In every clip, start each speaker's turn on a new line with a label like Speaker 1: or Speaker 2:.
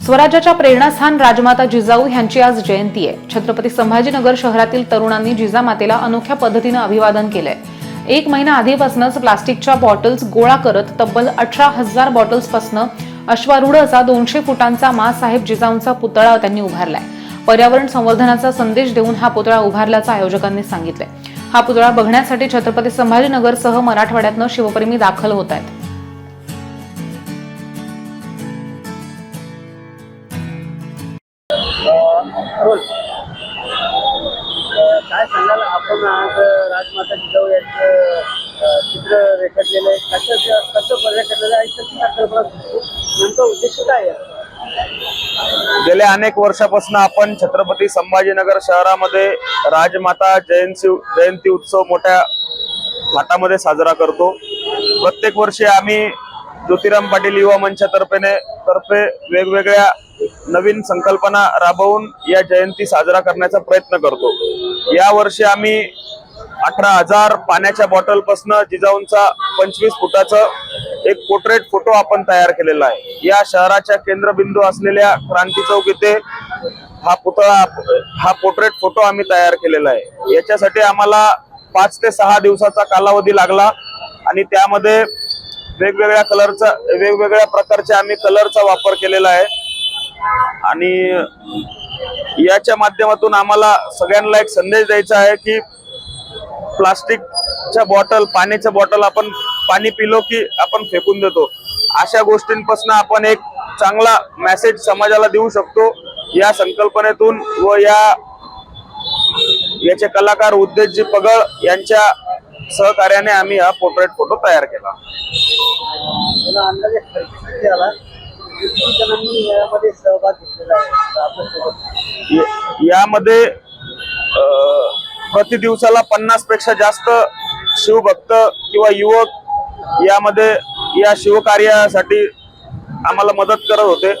Speaker 1: स्वराज्याच्या प्रेरणास्थान राजमाता जिजाऊ यांची आज जयंती आहे। छत्रपती संभाजीनगर शहरातील तरुणांनी जिजामातेला अनोख्या पद्धतीने अभिवादन केलंय। एक महिना आधीपासूनच प्लास्टिकच्या बॉटल्स गोळा करत तब्बल 18,000 बॉटल्सपासून अश्वारूढ असा 200 फुटांचा माँसाहेब जिजाऊंचा पुतळा त्यांनी उभारलाय। पर्यावरण संवर्धनाचा संदेश देऊन हा पुतळा उभारल्याचं आयोजकांनी सांगितलंय। हा पुतळा बघण्यासाठी छत्रपती संभाजीनगरसह मराठवाड्यातून शिवप्रेमी दाखल होत आहेत।
Speaker 2: काय सांगाल आपण आज राजमाता जिजाऊ यांचं चित्र रेखाटलेलं आहे, कसं रेखाटलेलं आहे, कशी संकल्पना, नेमका उद्देश काय आहे?
Speaker 3: गेल्या अनेक वर्षापासून आपण छत्रपती संभाजीनगर शहरामध्ये राजमाता जयंती उत्सव मोठ्या थाटामध्ये साजरा करतो। प्रत्येक वर्षी आम्ही ज्योतिराम पाटील युवा मंचातर्फे वेगवेगळ्या नवीन संकल्पना राबवून या जयंती साजरा करण्याचा प्रयत्न करतो। या वर्षी आम्ही 18,000 पाण्याच्या बॉटल पासून जिजाऊंचा 25 फुटाचा एक पोर्ट्रेट फोटो आपण तयार केलेला आहे। या शहराच्या केंद्रबिंदू असलेल्या क्रांती चौक येथे हा पोर्ट्रेट फोटो आम्ही तयार केलेला आहे। याच्यासाठी आम्हाला 5 ते 6 दिवसाचा कालावधी लागला आणि त्यामध्ये वेगवेगळ्या प्रकारचे आम्ही कलरचा वापर केलेला आहे आणि याच्या माध्यमातून आम्हाला सगळ्यांना एक संदेश द्यायचा आहे की प्लास्टिकच्या बॉटल, पाण्याच्या बॉटल आपण पाणी पिलो की आपण फेकून देतो, अशा गोष्टींपासून आपण एक चांगला मेसेज समाजाला देऊ शकतो। या संकल्पनेतून व याचे कलाकार उद्देशजी पगळ यांच्या सहकार्याने आम्ही हा पोर्ट्रेट फोटो तयार केला।
Speaker 2: अंदाजे खर्च किती आला? किती जणांनी यामध्ये सहभाग घेतलेला आहे?
Speaker 3: यामध्ये प्रति दिवसाला 50 पेक्षा जास्त शिवभक्त किंवा युवक यामध्ये या शिवकार्यासाठी आम्हाला मदत करत होते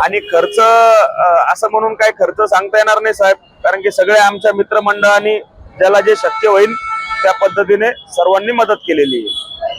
Speaker 3: आणि खर्च असं म्हणून काही खर्च सांगता येणार नाही साहेब, कारण की सगळे आमच्या मित्रमंडळांनी ज्याला जे शक्य होईल त्या पद्धतीने सर्वांनी मदत केलेली आहे।